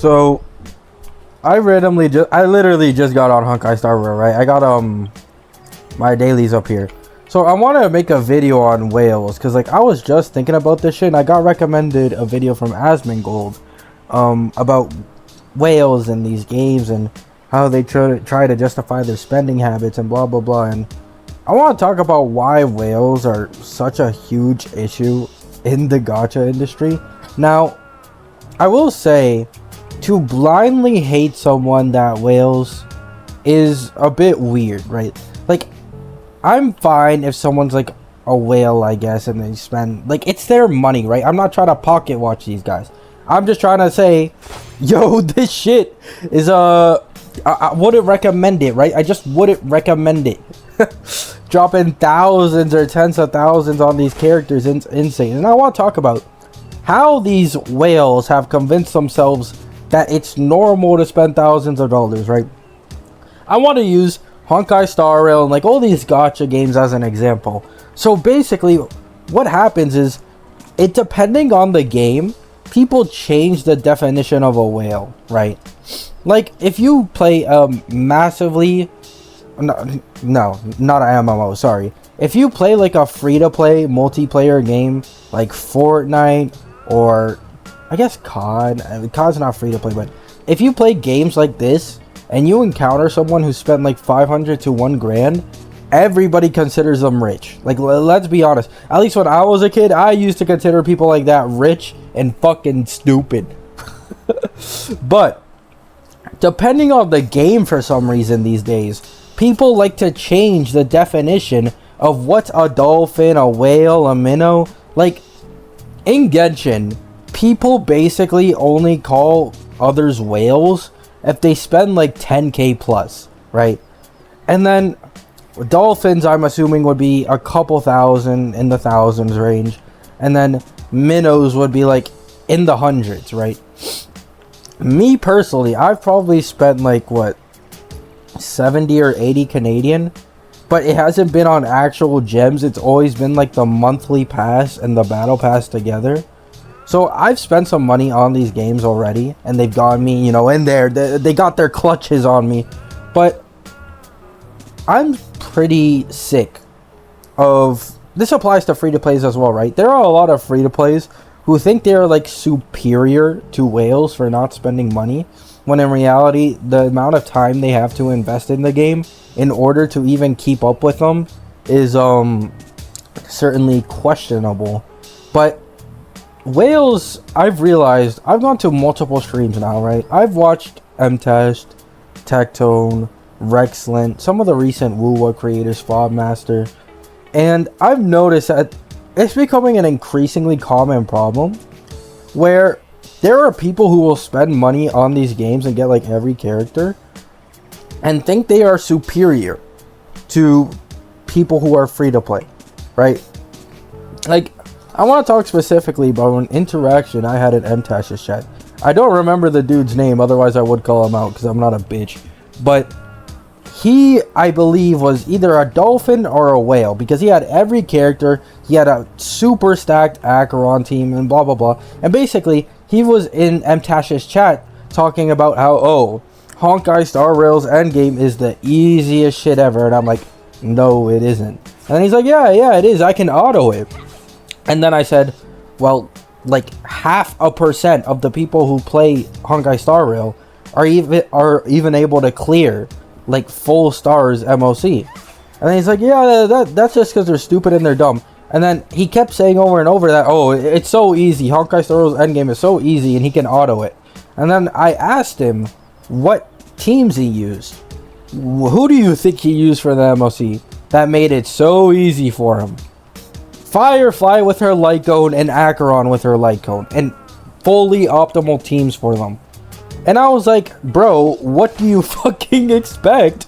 So I literally just got on Honkai Star Rail, right? I got my dailies up here. So I want to make a video on whales because like I was just thinking about this shit and I got recommended a video from Asmongold about whales in these games and how they try to justify their spending habits and blah blah blah. And I want to talk about why whales are such a huge issue in the gacha industry. Now, I will say, to blindly hate someone that whales is a bit weird, right? Like, I'm fine if someone's like a whale, I guess, and they spend, like, it's their money, right? I'm not trying to pocket watch these guys. I'm just trying to say, yo, this shit is, I wouldn't recommend it, right? I just wouldn't recommend it. Dropping thousands or tens of thousands on these characters is insane. And I want to talk about how these whales have convinced themselves that it's normal to spend thousands of dollars, right? I want to use Honkai Star Rail and like all these gacha games as an example. So basically, what happens is, it depending on the game, people change the definition of a whale, right? Like, if you play massively... No, not an MMO, sorry. If you play like a free-to-play multiplayer game, like Fortnite, or I guess COD. COD's not free-to-play, but if you play games like this, and you encounter someone who spent like 500 to 1 grand, everybody considers them rich. Like, let's be honest. At least when I was a kid, I used to consider people like that rich and fucking stupid. But depending on the game, for some reason these days, people like to change the definition of what's a dolphin, a whale, a minnow. Like, in Genshin, people basically only call others whales if they spend like 10k plus, right? And then dolphins, I'm assuming, would be a couple thousand, in the thousands range. And then minnows would be like in the hundreds, right? Me personally, I've probably spent like, what, 70 or 80 Canadian, but it hasn't been on actual gems. It's always been like the monthly pass and the battle pass together. So I've spent some money on these games already, and they've got me, you know, in there. They got their clutches on me. But I'm pretty sick of... This applies to free-to-plays as well, right? There are a lot of free-to-plays who think they're like superior to whales for not spending money, when in reality, the amount of time they have to invest in the game in order to even keep up with them is certainly questionable. But whales, I've realized, I've gone to multiple streams now, right? I've watched MTest, Tectone, Rexlent, some of the recent Wuwa creators, Fobmaster, and I've noticed that it's becoming an increasingly common problem where there are people who will spend money on these games and get like every character and think they are superior to people who are free to play, right? Like, I want to talk specifically about an interaction I had in MTash's chat. I don't remember the dude's name, otherwise I would call him out because I'm not a bitch. But he, I believe, was either a dolphin or a whale because he had every character. He had a super stacked Acheron team and blah blah blah. And basically, he was in MTash's chat talking about how, oh, Honkai Star Rail's Endgame is the easiest shit ever. And I'm like, no, it isn't. And then he's like, yeah, it is. I can auto it. And then I said, well, like 0.5% of the people who play Honkai Star Rail are even able to clear like full stars MOC. And then he's like, yeah, that's just because they're stupid and they're dumb. And then he kept saying over and over that, oh, it's so easy. Honkai Star Rail's Endgame is so easy and he can auto it. And then I asked him what teams he used. Who do you think he used for the MOC that made it so easy for him? Firefly with her light cone and Acheron with her light cone. And fully optimal teams for them. And I was like, bro, what do you fucking expect?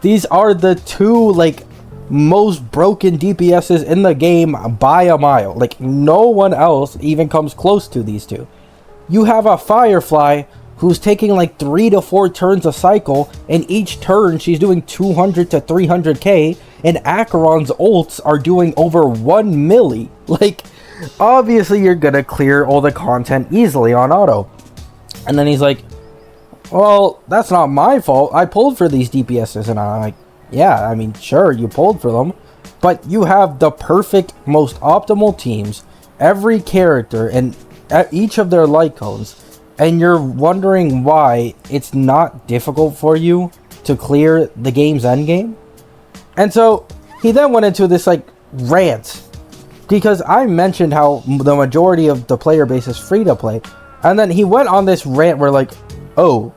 These are the two, like, most broken DPSs in the game by a mile. Like, no one else even comes close to these two. You have a Firefly who's taking like 3 to 4 turns a cycle, and each turn she's doing 200 to 300k, and Acheron's ults are doing over 1 milli. Like, obviously you're gonna clear all the content easily on auto. And then he's like, well, that's not my fault. I pulled for these DPSs. And I'm like, yeah, I mean, sure, you pulled for them. But you have the perfect, most optimal teams, every character, and each of their light cones. And you're wondering why it's not difficult for you to clear the game's endgame? And so he then went into this like rant, because I mentioned how the majority of the player base is free to play, and then he went on this rant where like, oh,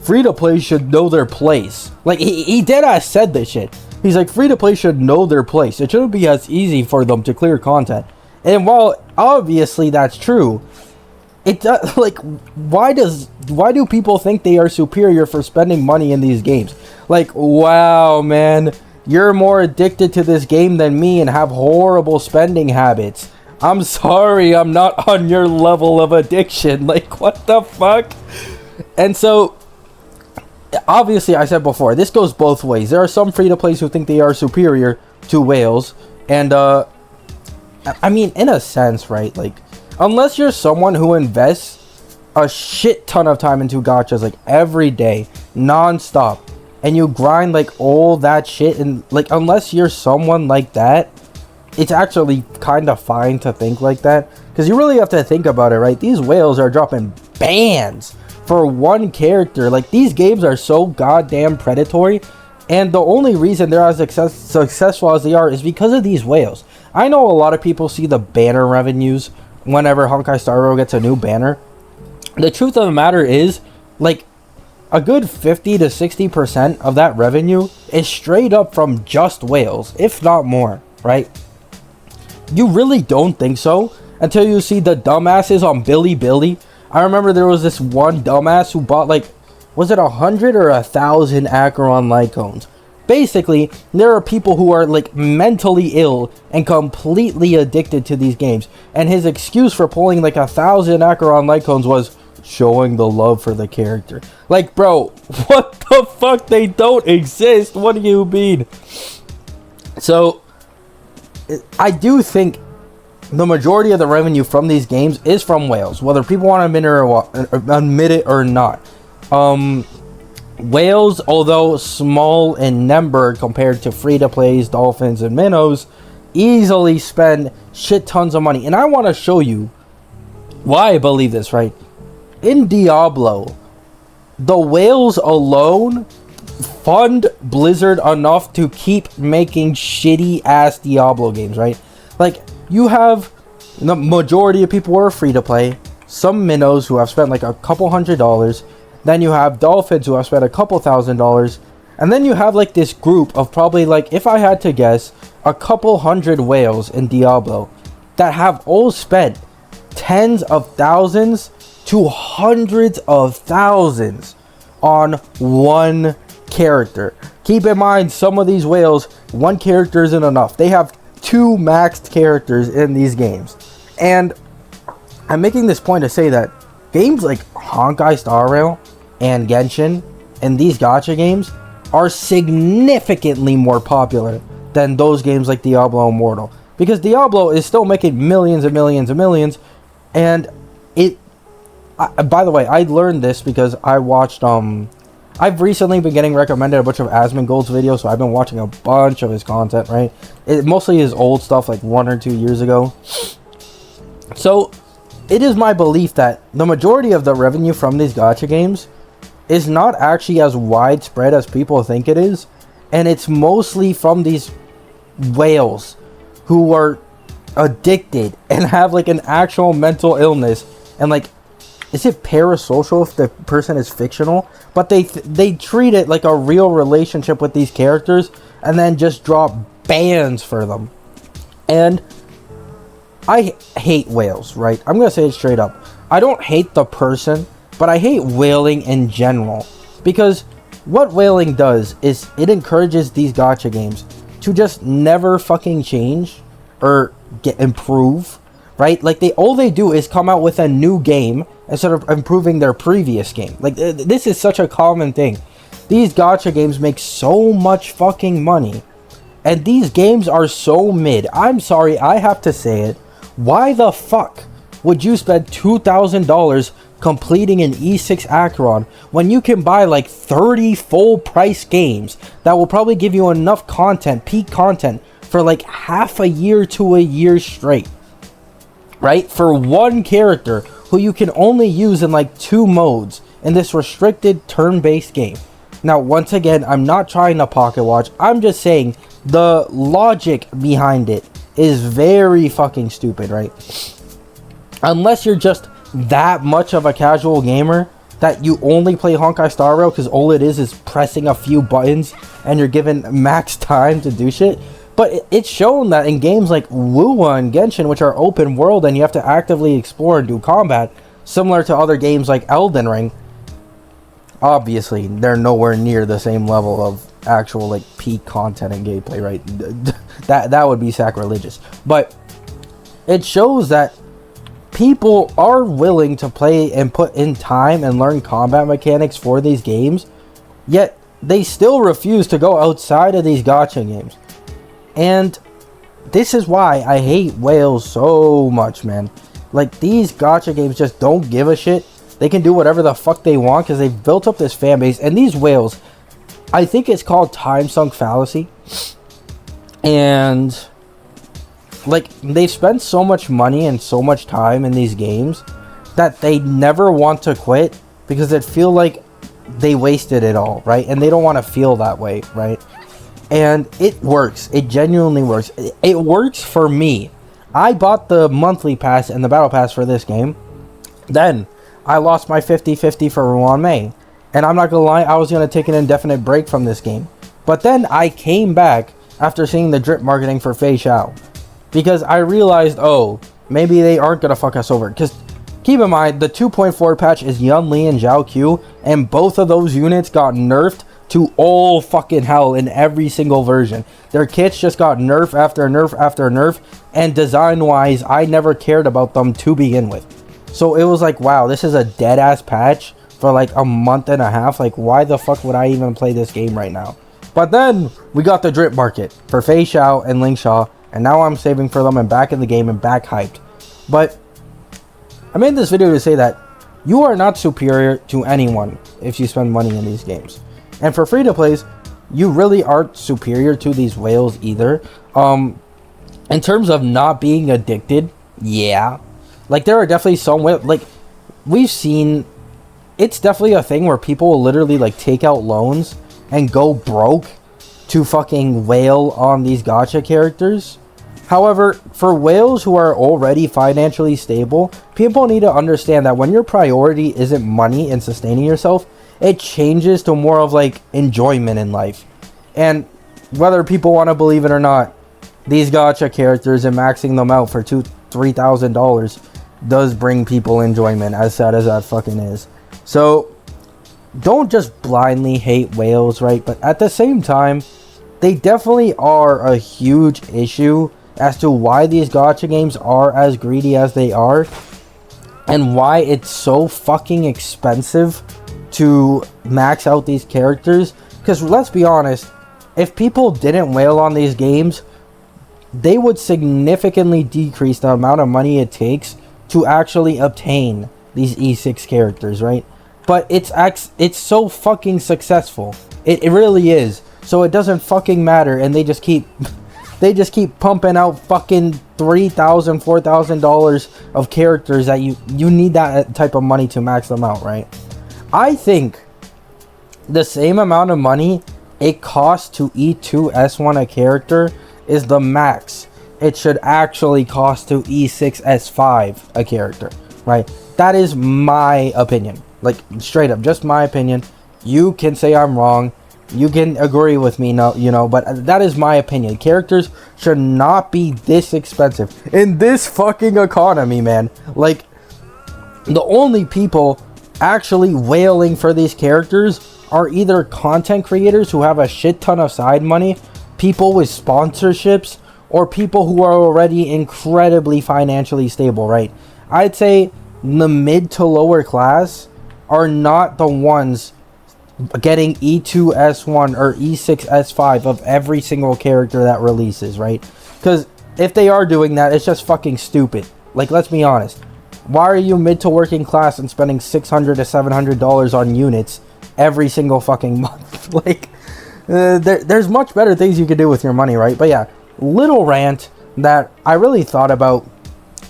free to play should know their place. Like he deadass said this shit. He's like, free to play should know their place. It shouldn't be as easy for them to clear content. And while obviously that's true, it does, like, why do people think they are superior for spending money in these games? Like, wow, man, you're more addicted to this game than me and have horrible spending habits. I'm sorry, I'm not on your level of addiction. Like, what the fuck? And so, obviously, I said before, this goes both ways. There are some free-to-plays who think they are superior to whales. And, I mean, in a sense, right? Like, unless you're someone who invests a shit ton of time into gachas, like, every day, non-stop, and you grind, like, all that shit, and, like, unless you're someone like that, it's actually kind of fine to think like that. Because you really have to think about it, right? These whales are dropping bans for one character. Like, these games are so goddamn predatory, and the only reason they're as successful as they are is because of these whales. I know a lot of people see the banner revenues whenever Honkai Star Rail gets a new banner. The truth of the matter is, like, a good 50 to 60% of that revenue is straight up from just whales, if not more, right? You really don't think so until you see the dumbasses on Bilibili. I remember there was this one dumbass who bought, like, was it 100 or 1,000 Acheron light cones? Basically, there are people who are, like, mentally ill and completely addicted to these games. And his excuse for pulling, like, 1,000 Acheron light cones was showing the love for the character. Like, bro, what the fuck? They don't exist. What do you mean? So, I do think the majority of the revenue from these games is from whales, whether people want to admit it or not. Whales, although small in number compared to free-to-plays, dolphins, and minnows, easily spend shit tons of money. And I want to show you why I believe this, right? In Diablo, the whales alone fund Blizzard enough to keep making shitty-ass Diablo games, right? Like, you have the majority of people who are free-to-play, some minnows who have spent like a couple $100s, then you have dolphins who have spent a couple $1,000s, and then you have like this group of probably, like, if I had to guess, a couple 100 whales in Diablo that have all spent tens of thousands to hundreds of thousands on one character. Keep in mind, some of these whales, one character isn't enough. They have 2 maxed characters in these games. And I'm making this point to say that games like Honkai Star Rail and Genshin and these gacha games are significantly more popular than those games like Diablo Immortal. Because Diablo is still making millions and millions and millions. And by the way, I learned this because I watched, I've recently been getting recommended a bunch of Asmongold's videos, so I've been watching a bunch of his content, right? Mostly his old stuff, like 1 or 2 years ago. So, it is my belief that the majority of the revenue from these gacha games is not actually as widespread as people think it is. And it's mostly from these whales who are addicted and have, like, an actual mental illness. And, like, is it parasocial if the person is fictional? But they treat it like a real relationship with these characters and then just drop bans for them. And I hate whales, right? I'm going to say it straight up. I don't hate the person, but I hate whaling in general. Because what whaling does is it encourages these gacha games to just never fucking change or improve, right? Like, all they do is come out with a new game instead of improving their previous game. Like, this is such a common thing. These gacha games make so much fucking money. And these games are so mid. I'm sorry, I have to say it. Why the fuck would you spend $2,000 completing an E6 Acheron when you can buy like 30 full price games that will probably give you enough content, peak content, for like half a year to a year straight, right? For one character who you can only use in like 2 modes in this restricted turn-based game. Now, once again, I'm not trying to pocket watch. I'm just saying the logic behind it is very fucking stupid, right? Unless you're just that much of a casual gamer that you only play Honkai Star Rail because all it is pressing a few buttons and you're given max time to do shit. But it's shown that in games like Wuwa and Genshin, which are open world and you have to actively explore and do combat, similar to other games like Elden Ring, obviously they're nowhere near the same level of actual like peak content and gameplay, right? That would be sacrilegious. But it shows that people are willing to play and put in time and learn combat mechanics for these games, yet they still refuse to go outside of these gacha games. And this is why I hate whales so much, man. Like, these gacha games just don't give a shit. They can do whatever the fuck they want because they've built up this fan base. And these whales, I think it's called time sunk fallacy. And like, they've spent so much money and so much time in these games that they never want to quit because they feel like they wasted it all, right? And they don't want to feel that way, right? And it works. It genuinely works. It works for me. I bought the monthly pass and the battle pass for this game. Then I lost my 50-50 for Ruan Mei. And I'm not gonna lie, I was gonna take an indefinite break from this game. But then I came back after seeing the drip marketing for Fei Xiao, because I realized, oh, maybe they aren't gonna fuck us over. Because keep in mind, the 2.4 patch is Yun Li and Zhao Q, and both of those units got nerfed to all fucking hell in every single version. Their kits just got nerf after nerf after nerf, and design-wise, I never cared about them to begin with. So it was like, wow, this is a dead-ass patch for like a month and a half. Like, why the fuck would I even play this game right now? But then we got the drip market for Fei Xiao and Ling Sha, and now I'm saving for them and back in the game and back hyped. But I made this video to say that you are not superior to anyone if you spend money in these games. And for free-to-plays, you really aren't superior to these whales either. In terms of not being addicted, yeah. Like, there are definitely some whales, like, we've seen, it's definitely a thing where people will literally, like, take out loans and go broke to fucking whale on these gacha characters. However, for whales who are already financially stable, people need to understand that when your priority isn't money and sustaining yourself, it changes to more of like enjoyment in life. And whether people want to believe it or not, these gacha characters and maxing them out for $2,000-$3,000 does bring people enjoyment, as sad as that fucking is. So don't just blindly hate whales, right? But at the same time, they definitely are a huge issue as to why these gacha games are as greedy as they are, and why it's so fucking expensive to max out these characters. Because let's be honest, if people didn't whale on these games, they would significantly decrease the amount of money it takes to actually obtain these E6 characters, right? But it's so fucking successful. It really is. So it doesn't fucking matter, and they just keep pumping out fucking $3,000, $4,000 of characters that you need that type of money to max them out, right? I think the same amount of money it costs to E2S1 a character is the max it should actually cost to E6S5 a character, right? That is my opinion. Like, straight up, just my opinion. You can say I'm wrong. You can agree with me, no, you know, but that is my opinion. Characters should not be this expensive in this fucking economy, man. Like, the only people actually whaling for these characters are either content creators who have a shit ton of side money, people with sponsorships, or people who are already incredibly financially stable, right? I'd say the mid to lower class are not the ones getting E2S1 or E6S5 of every single character that releases, right? Because if they are doing that, it's just fucking stupid. Like, let's be honest. Why are you mid to working class and spending $600 to $700 on units every single fucking month? Like, there's much better things you could do with your money, right? But yeah, little rant that I really thought about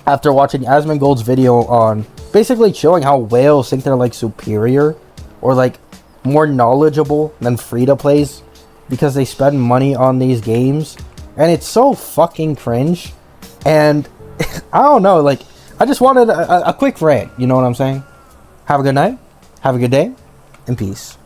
after watching Asmongold's video on basically showing how whales think they're like superior or like more knowledgeable than free-to-plays because they spend money on these games, and it's so fucking cringe. And I don't know, like, I just wanted a quick rant, you know what I'm saying? Have a good night, have a good day, and peace.